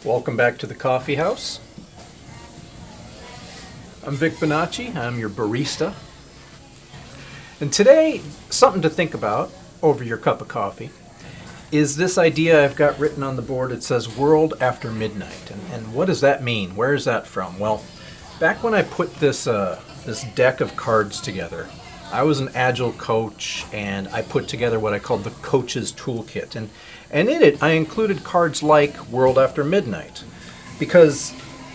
Welcome back to the Coffeehouse. I'm Vic Bonacci, I'm your barista. And today, something to think about over your cup of coffee is this idea I've got written on the board. It says world after midnight. And what does that mean? Where is that from? Well, back when I put this deck of cards together, I was an Agile coach, and I put together what I called the coach's toolkit. And in it, I included cards like World After Midnight, because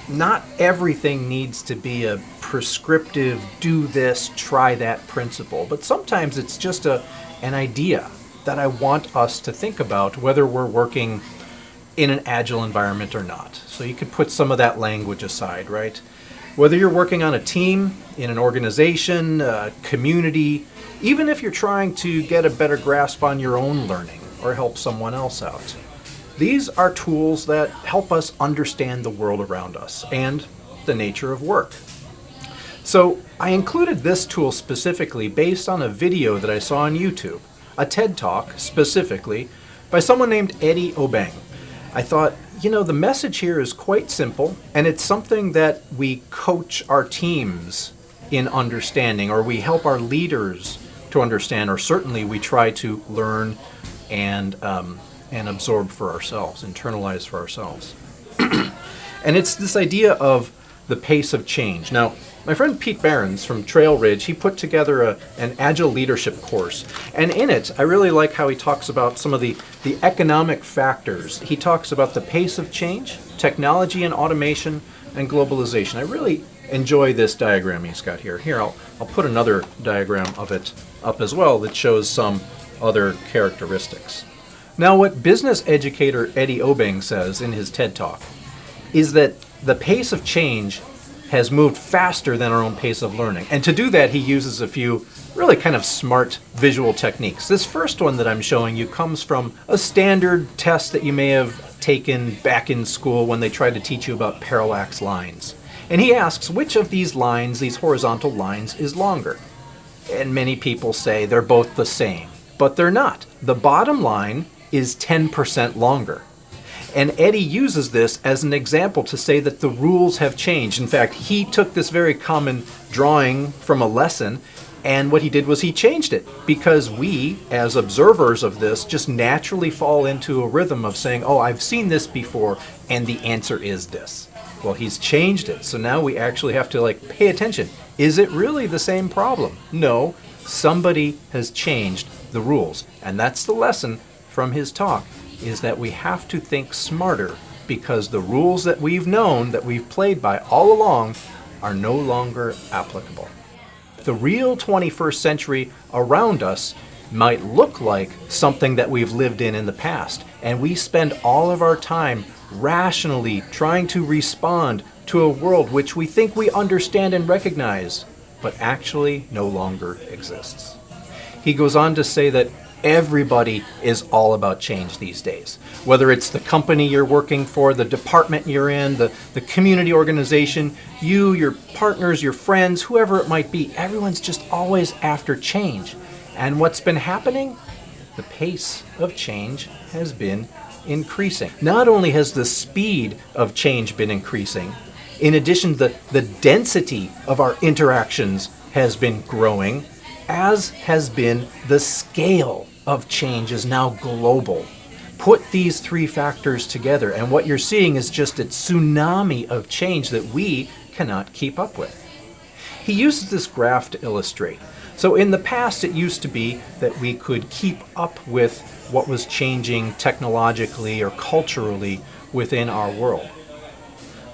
not everything needs to be a prescriptive, do this, try that principle. But sometimes it's just an idea that I want us to think about, whether we're working in an Agile environment or not. So you could put some of that language aside, right? Whether you're working on a team, in an organization, a community, even if you're trying to get a better grasp on your own learning or help someone else out. These are tools that help us understand the world around us and the nature of work. So I included this tool specifically based on a video that I saw on YouTube, a TED Talk specifically, by someone named Eddie Obeng. I thought, the message here is quite simple, and it's something that we coach our teams in understanding, or we help our leaders to understand, or certainly we try to learn and absorb for ourselves, internalize for ourselves. And it's this idea of the pace of change. Now, my friend Pete Behrens from Trail Ridge, he put together an Agile leadership course. And in it, I really like how he talks about some of the economic factors. He talks about the pace of change, technology and automation, and globalization. I really enjoy this diagram he's got here. Here, I'll put another diagram of it up as well that shows some other characteristics. Now, what business educator Eddie Obeng says in his TED Talk is that the pace of change has moved faster than our own pace of learning. And to do that, he uses a few really kind of smart visual techniques. This first one that I'm showing you comes from a standard test that you may have taken back in school when they tried to teach you about parallax lines. And he asks, which of these lines, these horizontal lines, is longer? And many people say they're both the same, but they're not. The bottom line is 10% longer. And Eddie uses this as an example to say that the rules have changed. In fact, he took this very common drawing from a lesson, and what he did was he changed it, because we, as observers of this, just naturally fall into a rhythm of saying, oh, I've seen this before, and the answer is this. Well, he's changed it, so now we actually have to pay attention. Is it really the same problem? No, somebody has changed the rules, and that's the lesson from his talk, is that we have to think smarter, because the rules that we've known, that we've played by all along, are no longer applicable. The real 21st century around us might look like something that we've lived in the past, and we spend all of our time rationally trying to respond to a world which we think we understand and recognize, but actually no longer exists. He goes on to say that everybody is all about change these days. Whether it's the company you're working for, the department you're in, the community organization, you, your partners, your friends, whoever it might be, everyone's just always after change. And what's been happening? The pace of change has been increasing. Not only has the speed of change been increasing, in addition, the density of our interactions has been growing, as has been the scale of change is now global. Put these three factors together, and what you're seeing is just a tsunami of change that we cannot keep up with. He uses this graph to illustrate. So in the past, it used to be that we could keep up with what was changing technologically or culturally within our world.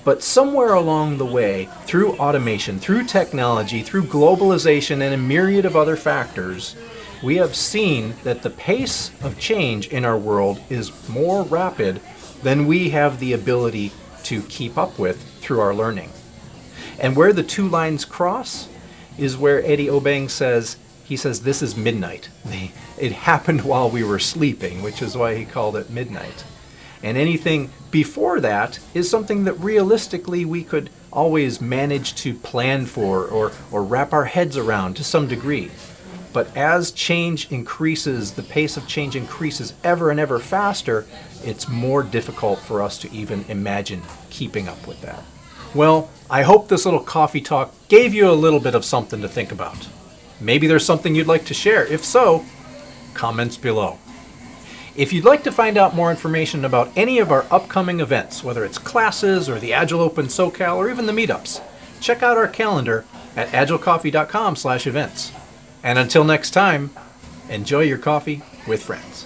But somewhere along the way, through automation, through technology, through globalization, and a myriad of other factors, we have seen that the pace of change in our world is more rapid than we have the ability to keep up with through our learning. And where the two lines cross is where Eddie Obeng says, this is midnight. It happened while we were sleeping, which is why he called it midnight. And anything before that is something that realistically we could always manage to plan for or wrap our heads around to some degree. But as change increases, the pace of change increases ever and ever faster, it's more difficult for us to even imagine keeping up with that. Well, I hope this little coffee talk gave you a little bit of something to think about. Maybe there's something you'd like to share. If so, comments below. If you'd like to find out more information about any of our upcoming events, whether it's classes or the Agile Open SoCal or even the meetups, check out our calendar at agilecoffee.com/events. And until next time, enjoy your coffee with friends.